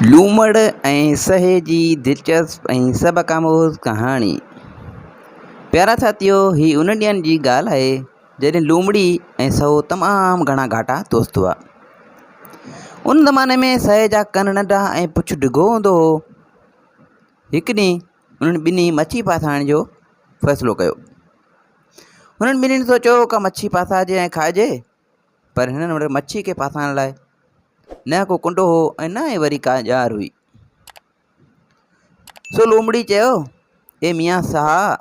लूमड़ ऐं सहे जी दिलचस्प ऐं सभ खामोश कहाणी। प्यारा साथियो, ही उन ॾींहंनि जी ॻाल्हि आहे जॾहिं लूमड़ी ऐं सहो तमामु घणा घाटा दोस्त हुआ। उन ज़माने में सहे जा कन नंढा ऐं पुछु डिघो हूंदो हो। हिकु ॾींहुं उन्हनि ॿिन्ही मच्छी फासाइण जो फ़ैसिलो कयो। हुननि ॿिन्हिनि सोचियो का मच्छी फासाइजे ऐं खाइजे, पर हिननि वटि मच्छी खे फासाइण लाइ न को कुंडो हो ऐं न ई वरी का ॼार हुई। सो लूमड़ी चयो, ए मियां साहा,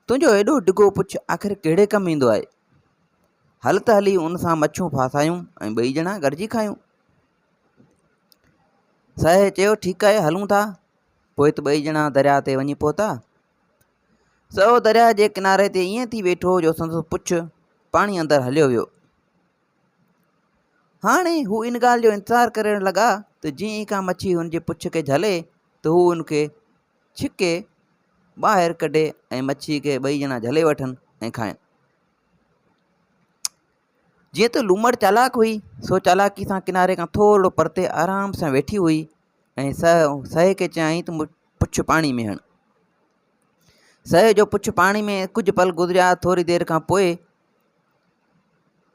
तुंहिंजो एॾो डिघो पुछु आख़िर कहिड़े कमु ईंदो आहे? हल त हली उन सां मच्छियूं फासायूं ऐं ॿई ॼणा गॾिजी खायूं। सहे चयो, ठीकु आहे, हलूं था। पोइ त ॿई ॼणा दरिया ते वञी पहुता। सहो दरिया जे किनारे ते ईअं थी वेठो जो संदसि पुछु पाणी अंदरि हलियो वियो। हाणे हू इन ॻाल्हि जो इंतज़ारु करण लॻा त जीअं ई का मच्छी हुनजे पुछ खे झले त हू हुनखे छिके ॿाहिरि कढे ऐं मच्छी खे ॿई ॼणा झले वठनि ऐं खाइनि। जीअं त लूमड़ चालाक हुई, सो चालाकी सां किनारे खां थोरो परते आराम सां वेठी हुई ऐं सहे खे चयाईं त पुछु पाणी में हण। सहे जो पुछु पाणी में कुझु पल गुज़रिया। थोरी देरि खां पोइ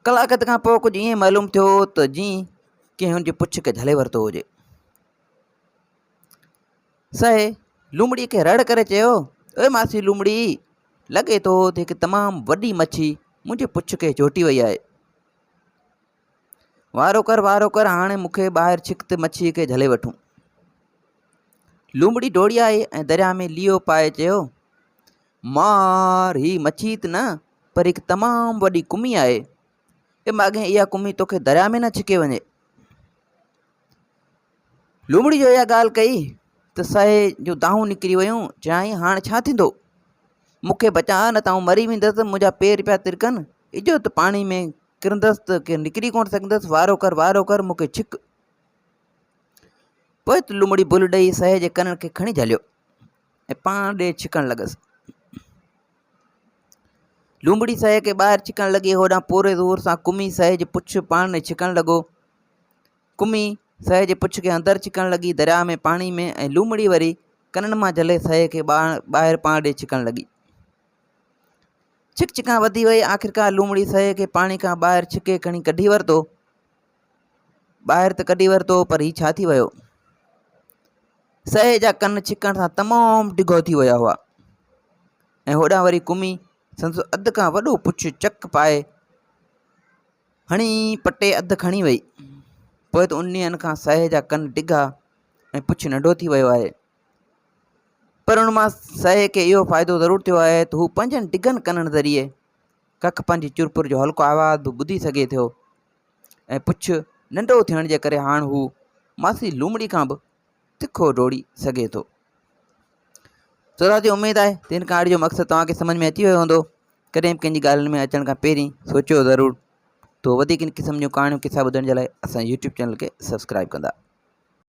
कलाकत खां पोइ कुझु ईअं मालूम थियो त जीअं कंहिं हुनजे पुछ खे झले वरितो हुजे। सहे लूमड़ी खे रड़ करे चयो, ओए मासी लूमड़ी, लॻे थो त हिकु तमामु वॾी मच्छी मुंहिंजे पुछ खे चोटी वई आहे। वारो कर, हाणे मूंखे ॿाहिरि छिक त मच्छीअ खे झले वठूं। लूमड़ी डोड़ी आई ऐं दरिया में लीओ पाए चयो, मार, ही मच्छी त न पर हिकु तमामु वॾी कुमी आहे। ए माॻे इहा कुमी तोखे दरिया में न छिके वञे। लूमड़ी जो इहा ॻाल्हि कई त सहे जूं दाहूं निकिरी वियूं। चयाईं, हाणे छा थींदो? मूंखे बचा, न त आउं मरी वेंदसि। मुंहिंजा पेर पिया तिरकनि, इजो त पाणी में किरंदसि त के निकिरी कोन सघंदसि। वारो कर, मूंखे छिक। पोइ त लूमड़ी भुल ॾेई सहे जे कननि खे खणी झलियो ऐं पाण ॾे छिकणु लॻसि। लूमड़ी सहे खे ॿाहिरि छिकणु लॻी। होॾां पूरे ज़ोर सां कुमी सहे जे पुछु पाण में छिकणु लॻो। कुमी सहे जे पुछ खे अंदरि छिकणु लॻी दरिया में पाणी में, ऐं लूमड़ी वरी कननि मां झले सहे खे ॿाहिरि पाण ॾे छिकणु लॻी। छिका वधी वई। आख़िरकार लूमड़ी सहे खे पाणी खां ॿाहिरि छिके खणी कढी वरितो। ॿाहिरि त कढी वरितो, पर हीउ छा थी वियो? सहे जा कन छिकण सां तमामु डिघो थी विया हुआ ऐं होॾां वरी कुमी संदसि अधु खां वॾो पुछु चक पाए हणी पटे अधु खणी वई। पोइ त उन्हीअ खां सहे जा कन डिघा ऐं पुछु नंढो थी वियो आहे। पर उन मां सहे खे इहो फ़ाइदो ज़रूरु थियो आहे त हू पंजनि डिघनि कननि ज़रिए कख पंहिंजी चुरपुर जो हल्को आवाज़ बि ॿुधी सघे थो ऐं पुछु नंढो थियण जे करे हाणे हू मासी लूमड़ी खां बि तिखो डोड़ी सघे थो। सो साथियो, उमेदु आहे त हिन कहाणी जो मक़सदु तव्हांखे सम्झ में अची वियो हूंदो। कॾहिं बि कंहिंजी ॻाल्हियुनि में अचण खां पहिरीं सोचियो ज़रूरु। तो वधीक इन क़िस्म जूं कहाणियूं किसा ॿुधण जे लाइ असांजे YouTube चैनल खे सब्सक्राइब कंदा।